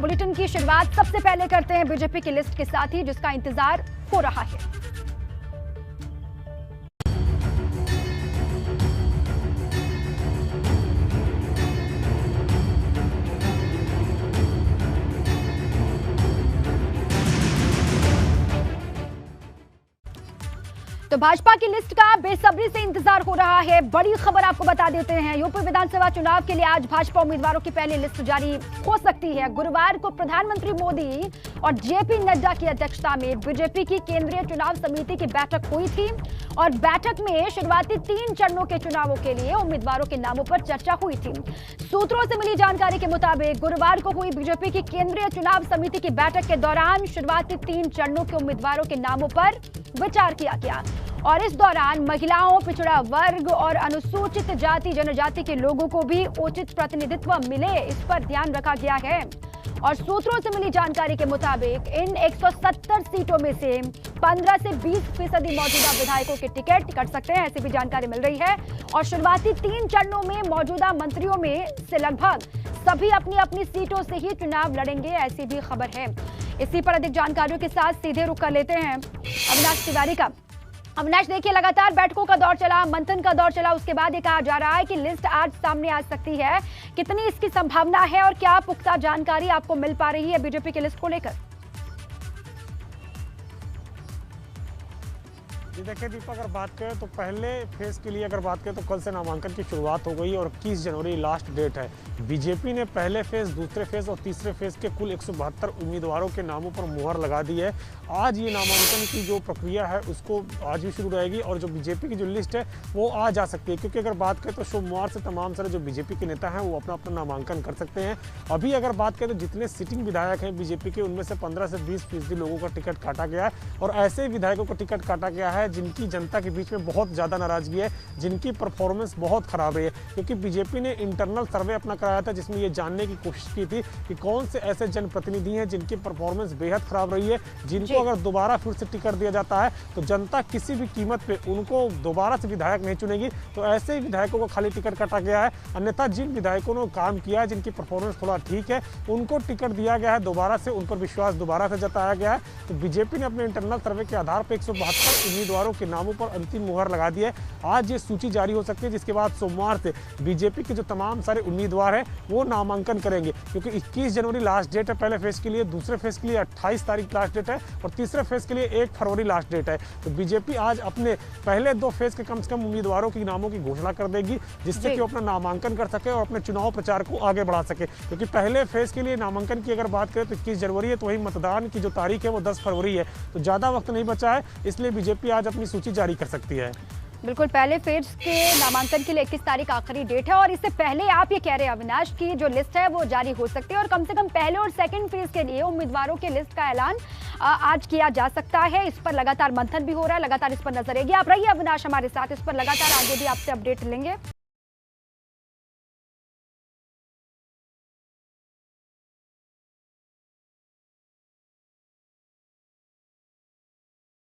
Bulletin की शुरुआत सबसे पहले करते हैं बीजेपी की लिस्ट के साथ ही, जिसका इंतजार हो रहा है। तो भाजपा की लिस्ट का बेसब्री से इंतजार हो रहा है। बड़ी खबर आपको बता देते हैं, यूपी विधानसभा चुनाव के लिए आज भाजपा उम्मीदवारों की पहली लिस्ट जारी हो सकती है। गुरुवार को प्रधानमंत्री मोदी और जेपी नड्डा की अध्यक्षता में बीजेपी की केंद्रीय चुनाव समिति की बैठक हुई थी और बैठक में शुरुआती 3 चरणों के चुनावों के लिए उम्मीदवारों के नामों पर चर्चा हुई थी। सूत्रों से मिली जानकारी के मुताबिक गुरुवार को हुई बीजेपी की केंद्रीय चुनाव समिति की बैठक के दौरान शुरुआती 3 चरणों के उम्मीदवारों के नामों पर विचार किया गया और इस दौरान महिलाओं, पिछड़ा वर्ग और अनुसूचित जाति जनजाति के लोगों को भी उचित प्रतिनिधित्व मिले, इस पर ध्यान रखा गया है। और सूत्रों से मिली जानकारी के मुताबिक इन 170 सीटों में से 15 से 20% मौजूदा विधायकों के टिकट कट सकते हैं, ऐसी भी जानकारी मिल रही है। और शुरुआती 3 चरणों में मौजूदा मंत्रियों में से लगभग सभी अपनी अपनी सीटों से ही चुनाव लड़ेंगे, ऐसी भी खबर है। इसी पर अधिक जानकारियों के साथ सीधे रुख कर लेते हैं अविनाश तिवारी का। अविनाश, देखिए लगातार बैठकों का दौर चला, मंथन का दौर चला, उसके बाद ये कहा जा रहा है कि लिस्ट आज सामने आ सकती है। कितनी इसकी संभावना है और क्या पुख्ता जानकारी आपको मिल पा रही है बीजेपी की लिस्ट को लेकर? जी देखिए दीपा, अगर बात करें तो पहले फेज के लिए अगर बात करें तो कल से नामांकन की शुरुआत हो गई और 21 जनवरी लास्ट डेट है। बीजेपी ने पहले फेज, दूसरे फेज और तीसरे फेज के कुल 172 उम्मीदवारों के नामों पर मुहर लगा दी है। आज ये नामांकन की जो प्रक्रिया है उसको आज भी शुरू रहेगी और जो बीजेपी की जो लिस्ट है वो आज जा सकती है, क्योंकि अगर बात करें तो सोमवार से तमाम सारे जो बीजेपी के नेता हैं वो अपना अपना नामांकन कर सकते हैं। अभी अगर बात करें तो जितने सिटिंग विधायक हैं बीजेपी के, उनमें से 15 से 20% लोगों का टिकट काटा गया है और ऐसे विधायकों का टिकट काटा गया है जिनकी जनता के बीच में बहुत ज़्यादा नाराजगी है, जिनकी परफॉर्मेंस बहुत खराब रही है। क्योंकि बीजेपी ने इंटरनल सर्वे अपना कराया था जिसमें ये जानने की कोशिश की थी कि कौन से ऐसे जनप्रतिनिधि हैं जिनकी परफॉर्मेंस बेहद खराब रही है, जिनको अगर दोबारा फिर से टिकट दिया जाता है तो जनता किसी भी कीमत पे उनको दोबारा से विधायक नहीं चुनेगी। तो ऐसे विधायकों को खाली टिकट काटा गया है। अन्यथा जिन विधायकों ने काम किया है, जिनकी परफॉर्मेंस थोड़ा ठीक है, उनको टिकट दिया गया है दोबारा से, उन पर विश्वास दोबारा से जताया गया है। तो बीजेपी ने अपने इंटरनल सर्वे के आधार पर 172 उम्मीदवारों के नामों पर अंतिम मुहर लगा दी है। आज ये सूची जारी हो सकती है, जिसके बाद सोमवार से बीजेपी के जो तमाम सारे उम्मीदवार हैं वो नामांकन करेंगे, क्योंकि 21 जनवरी लास्ट डेट है पहले फेज के लिए, दूसरे फेज के लिए 28 तारीख लास्ट डेट है और तीसरे फेज के लिए 1 फरवरी लास्ट डेट है। तो बीजेपी आज अपने पहले 2 फेज के कम से कम उम्मीदवारों के नामों की घोषणा कर देगी, जिससे कि वो अपना नामांकन कर सके और अपने चुनाव प्रचार को आगे बढ़ा सके। क्योंकि पहले फेज के लिए नामांकन की अगर बात करें तो 21 जनवरी है, तो वही मतदान की जो तारीख है वो 10 फरवरी है। तो ज़्यादा वक्त नहीं बचा है, इसलिए बीजेपी आज अपनी सूची जारी कर सकती है। बिल्कुल, पहले फेज के नामांकन के लिए 21 तारीख आखिरी डेट है और इससे पहले आप ये कह रहे हैं अविनाश की जो लिस्ट है वो जारी हो सकती है और कम से कम पहले और सेकंड फेज के लिए उम्मीदवारों के लिस्ट का ऐलान आज किया जा सकता है। इस पर लगातार मंथन भी हो रहा है, लगातार इस पर नजर रहेगी। आप रहिए अविनाश हमारे साथ, इस पर लगातार आगे भी आपसे अपडेट लेंगे।